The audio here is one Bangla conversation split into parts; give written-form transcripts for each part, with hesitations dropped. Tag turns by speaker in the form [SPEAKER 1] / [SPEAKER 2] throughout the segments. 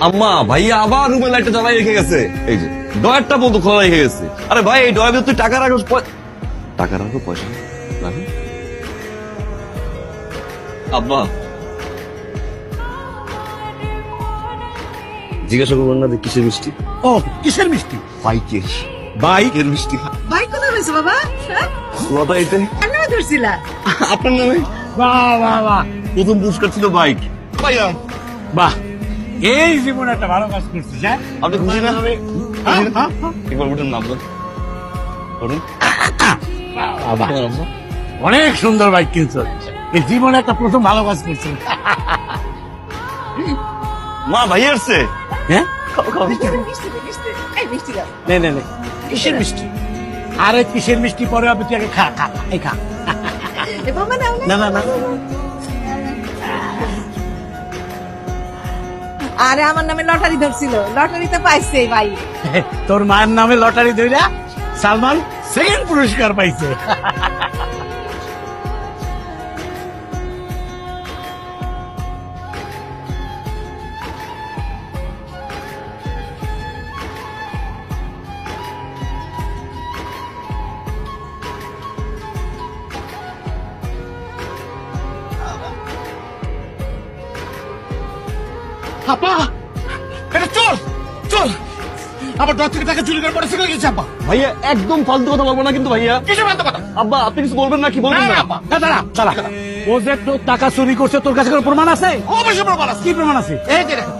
[SPEAKER 1] আম্মা ভাইয়া আবার রুমের লাইটটা জ্বালাই রেখে গেছে, এই যে ডয়ারটা বন্ধ খোলা রেখে গেছে। আরে ভাই এই ডয়ার তুই টাকা রাখো, টাকা রাখো, পয়সা রাখো। আব্বা জিজ্ঞাসা করবেন না যে কিসের মিষ্টি?
[SPEAKER 2] ও কিসের মিষ্টি?
[SPEAKER 1] বাইকের, বাইকের মিষ্টি।
[SPEAKER 3] ভাই কোথায় হয়েছে বাবা?
[SPEAKER 1] কথা এতে
[SPEAKER 3] কেন ধরছিলা?
[SPEAKER 1] আপনার নামে
[SPEAKER 2] বাহ বাহ বাহ
[SPEAKER 1] প্রথম পুরস্কার ছিল বাইক। ভাইয়া
[SPEAKER 2] বাহ, এই জীবনে একটা ভালো কাজ করছিস। হ্যাঁ
[SPEAKER 1] আপনি খুশি না?
[SPEAKER 2] হ্যাঁ, হ্যাঁ,
[SPEAKER 1] একবার উঠুন না আপনার, উঠুন।
[SPEAKER 2] বাহ, অনেক সুন্দর বাইক কিনছো, এই জীবনে একটা প্রথম ভালো কাজ করছিস।
[SPEAKER 1] মা ভাই আসছে।
[SPEAKER 2] হ্যাঁ
[SPEAKER 3] মিষ্টি দে, মিষ্টি দে। এই মিষ্টি দাও।
[SPEAKER 2] নে নে নে, কিসের মিষ্টি? আরে কিসের মিষ্টি পরে হবে, তুই আগে খা খা খা, এই খা।
[SPEAKER 3] এ বাবা নাও
[SPEAKER 2] না না না,
[SPEAKER 3] আরে আমার নামে লটারি ধরছিল, লটারিতে পাইছে ভাই।
[SPEAKER 2] তোর মায়ের নামে লটারি ধইরা সালমান সেকেন্ড পুরস্কার পাইছে। আপা, এটা চোর, চোর আমার দশ থেকে টাকা চুরি করে পরে সেখানে গেছে। আপা
[SPEAKER 1] ভাইয়া একদম ফালতু কথা বলবো না কিন্তু ভাইয়া।
[SPEAKER 2] কিসের বান্ধব কথা?
[SPEAKER 1] আব্বা আপনি কিছু বলবেন না, কি বলবেন না?
[SPEAKER 2] দাঁড়া দাঁড়া, ও যে তোর টাকা চুরি করছে, তোর কাছে কোনো প্রমাণ আছে? অবশ্যই প্রমাণ আছে। কি প্রমাণ আছে? এই যে দেখো,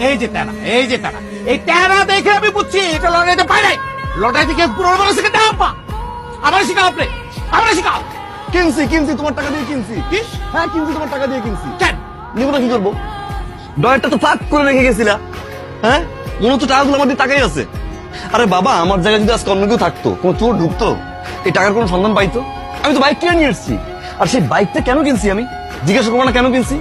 [SPEAKER 2] এই যে টানা, এই যে টানা, এই টানা দেখে আমি বুঝছি এটা লটারিতে পাই নাই। লটারি থেকে পুরো বড় শিখে দাও। আপা আমার শিখাও, আপনি আমার শিখাও।
[SPEAKER 1] কিনছি কিনছি, তোমার টাকা দিয়ে কিনছি।
[SPEAKER 2] কি?
[SPEAKER 1] হ্যাঁ কিনছি, তোমার টাকা দিয়ে কিনছি।
[SPEAKER 2] কেন?
[SPEAKER 1] নিব না কি করবো? ডয়ারটা তো ফাঁক করে রেখে গেছিলা। হ্যাঁ মনে হচ্ছে টাকাগুলো আমার দিয়ে টাকাই আছে। আরে বাবা আমার জায়গায় যদি আজকে অন্য কেউ থাকতো, কোনো চোর ঢুকতো, এই টাকার কোনো সন্ধান পাইতো? আমি তো বাইক কিনে নিয়ে এসেছি। আর সেই বাইকটা কেন কিনছি আমি জিজ্ঞাসা করবো না কেন কিনছি?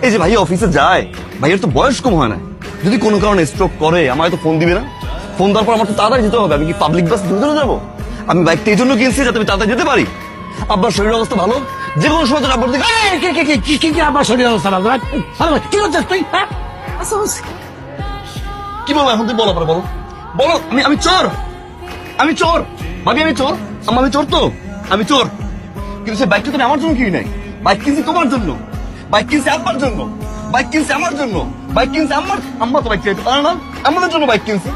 [SPEAKER 1] এই যে ভাইয়া অফিসে যায়, ভাইয়ের তো বয়স কম হয় না, যদি কোনো কারণে স্ট্রোক করে আমায় তো ফোন দিবে না? ফোন দেওয়ার পর আমার তো তাড়াতাড়ি যেতে হবে। আমি কি পাবলিক বাস ধরে যাবো? আমি বাইকটা এই জন্য কিনছি যাতে আমি তাড়াতাড়ি যেতে পারি। আব্বার শরীর অবস্থা ভালো, যে কোনো সময় তো আব্বার দিকে
[SPEAKER 2] এই, কি কি কি কি কি কি আমার শরীর অবস্থা ভালো? কি করছিস তুই? হ্যাঁ
[SPEAKER 3] আচ্ছা বলছি।
[SPEAKER 1] কি বলবো এখন? তুই বলো পরে, বলো বলো। আমি চোর, আমি চোর ভাবি, আমি চোর। আমি চোর তো, আমি চোর। কিন্তু সে বাইকটা তুমি আমার জন্য কিনি নাই, বাইক কিনছি তোমার জন্য, বাইক কিনছি আব্বার জন্য, বাইক কিনছি আমার জন্য, বাইক কিনছি আমার। আম্মা তো বাইক চাইতে পারে না, আমাদের জন্য বাইক কিনছি।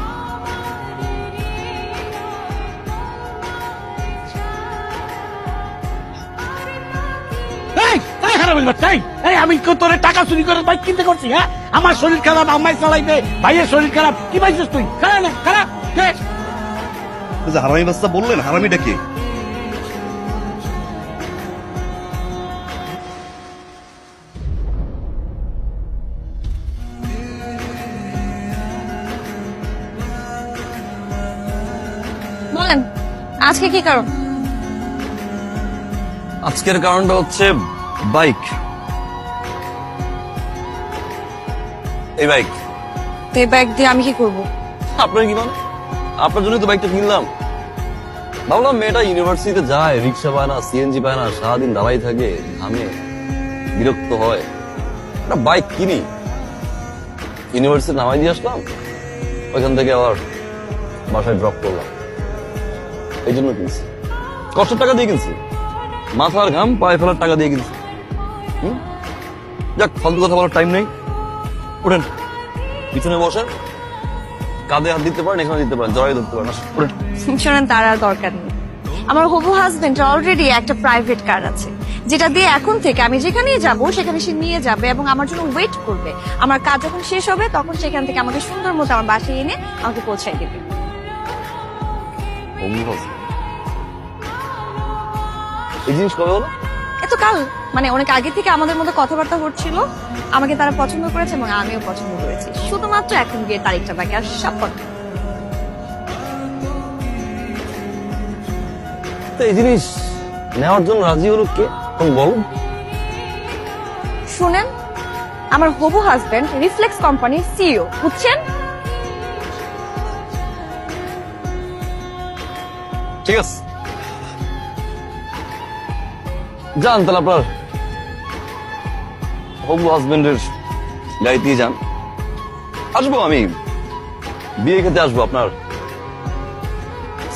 [SPEAKER 2] এই, এই হারামির বাচ্চা, এই আমি তোর টাকা চুরি করে বাইক কিনতে করছি? হ্যাঁ আমার শরীর খারাপ, আমায় চালাইবে, ভাইয়ের শরীর খারাপ, কি পাইছিস তুই? খারাপ না খারাপ?
[SPEAKER 1] হারামি বাচ্চা বললেন, হারামিটা কে?
[SPEAKER 4] বলেন আজকে কি কারণ?
[SPEAKER 1] আজকের কারণটা হচ্ছে বাইক। এই বাইক।
[SPEAKER 4] তো এই ব্যাগ দিয়ে আমি কি করব?
[SPEAKER 1] আপনার কি মানে? আপনার জন্যই তো বাইকটা কিনলাম। ভাবলাম মেয়েটা ইউনিভার্সিটিতে যায়, রিক্সা পায় না, সিএনজি পায় না, সারাদিন দাঁড়াই থাকে, ঘামে, বিরক্ত হয়, একটা বাইক কিনি। ইউনিভার্সিটি নামাই দিয়ে আসলাম, ওইখান থেকে আবার বাসায় ড্রপ করলাম, এই জন্য কিনছি। কষ্টের টাকা দিয়ে কিনছি, মাথার ঘাম পায়ে ফেলার টাকা দিয়ে কিনছি। যাক, ফালতু কথা বলার টাইম নেই। ওঠেন, পিছনে বসেন, কাঁধে হাত দিতে পারেন, এখানে দিতে পারেন, জড়াই ধরতে পারেন। আসুন, ওঠেন।
[SPEAKER 4] শোনেন, তার আর দরকার নেই। আমার হবু হাজবেন্ড অলরেডি একটা প্রাইভেট কার আছে, যেটা দিয়ে এখন থেকে আমি যেখানেই যাব সেখানে সে নিয়ে যাবে এবং আমার জন্য ওয়েট করবে। আমার কাজ যখন শেষ হবে তখন সেখান থেকে আমাকে সুন্দর মতো আমার বাসায় এনে আমাকে পৌঁছাই দেবে।
[SPEAKER 1] এই জিনিস কবে হলো?
[SPEAKER 4] এত কাল, মানে অনেক আগে থেকে আমাদের মধ্যে কথাবার্তা হচ্ছিল। আমাকে তারা পছন্দ করেছে এবং আমিও পছন্দ করেছি। শুধুমাত্র এখন গিয়ে তারিখটা বাকি, আর সব কথা।
[SPEAKER 1] তো এই জিনিস নেওয়ার জন্য রাজি হলো কে? তুমি বলো।
[SPEAKER 4] শুনেন, আমার হবু হাজবেন্ড রিফ্লেক্স কোম্পানির সিইও, বুঝছেন?
[SPEAKER 1] ঠিক আছে, যান তাহলে আপনার হবু হাজবেন্ডের গাড়িতেই যান, আসবো আমি, বিয়ে খেতে আসবো আপনার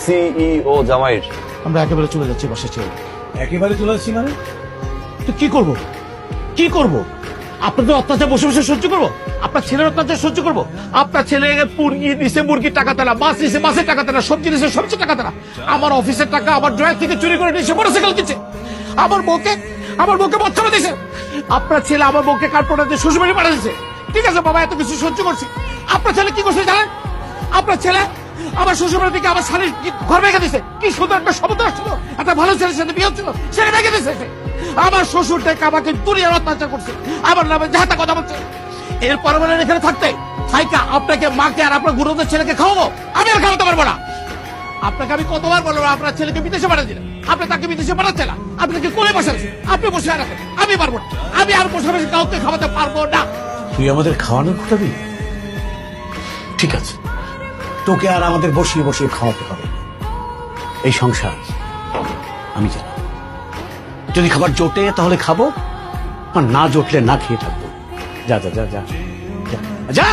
[SPEAKER 1] সিইও জামাইয়ের।
[SPEAKER 2] আমরা একেবারে চলে যাচ্ছি বাসা ছেড়ে। একেবারে চলে যাচ্ছি মানে? তো কি করব? কি করব? আপনাদের অত্যাচার বসে বসে সহ্য করবো? আপনার ছেলের অত্যাচার সহ্য করবো? আপনার ছেলে মুরগি দিছে, মুরগির টাকা তারা, মাছ দিছে, মাছের টাকা তারা, সবজি দিছে, সবজির টাকা তারা, আমার অফিসের টাকা আমার ড্রয়ার থেকে চুরি করে নিয়েছে, মোটরসাইকেল কিনছে, আমার বউকে বাচ্চা দিছে। আপনার ছেলে আমার বউকে কার্পোরেট দিয়ে শ্বশুরবাড়ি পাঠিয়েছে। ঠিক আছে বাবা, এত কিছু সহ্য করছি। আপনার ছেলে কি করছে জানেন? আপনার ছেলে আমার শ্বশুরবাড়ি থেকে আমার স্বামীর ঘর ভেঙে দিছে। কি সুন্দর একটা শব্দ আসছিল, একটা ভালো ছেলের সাথে বিয়ে হচ্ছিল, সেটা ভেঙে দিছে। আমার শ্বশুর থেকে আমাকে দুনিয়ার অত্যাচার করছে, আমার নামে যাহাতা কথা বলছে। এরপরে বলেন এখানে থাকতে থাইকা আপনাকে, মাকে আর আপনার গুরুদের ছেলেকে খাওয়াবো? আমি আর খাওয়াতে পারবো না। আপনাকে আমি কতবার বলবো আপনার ছেলেকে বিদেশে পাঠিয়ে দিলেন, আপনি তাকে বিদেশে পাঠাচ্ছে না, আপনাকে কোলে বসাচ্ছেন, আপনি বসে রাখেন, আমি পারবো না। আমি আর বসে বসে কাউকে খাওয়াতে পারবো না। তুই আমাদের খাওয়ানোর কথা দিবি? ঠিক আছে, তোকে আর আমাদের বসিয়ে বসিয়ে খাওয়াতে হবে। এই সংসার আমি জানি, যদি খাবার জোটে তাহলে খাবো, আর না জোটলে না খেয়ে থাকবো। যা যা যা যা যা, যা।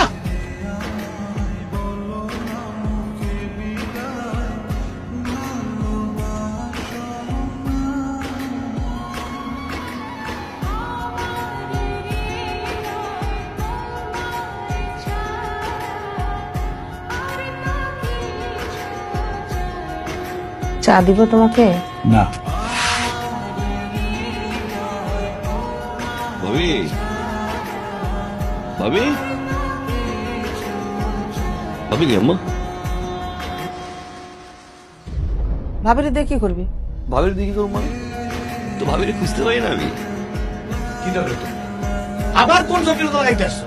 [SPEAKER 3] চা দিব তোমাকে?
[SPEAKER 2] না,
[SPEAKER 1] ভাবি, ভাবি, ভাবি কি আম্মা?
[SPEAKER 3] ভাবিরে দিয়ে কি করবি?
[SPEAKER 1] ভাবির দিকে করবো মানে? তো ভাবির খুঁজতে পারি না আমি।
[SPEAKER 2] কি দরকার তোর? আবার কোন জটিলতা লাগাইতে আসছো?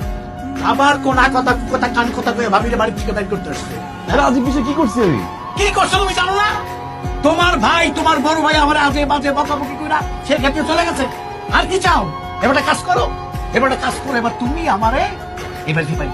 [SPEAKER 2] আবার কোন কথা কথা কান কথা কয়ে ভাবিরে বাড়ি থেকে বাইর করতে আসছো?
[SPEAKER 1] আরে আজকে বিষয়ে কি করছি আমি?
[SPEAKER 2] কি করছো তুমি জানো না? তোমার ভাই, তোমার বড় ভাই আমার আজে বাজে বকাবকি কইরা সে ক্ষেত্রে চলে গেছে। আর কি চাও? এবার একটা কাজ করো, এবার একটা কাজ করো, এবার তুমি আমারে এবার কি পাই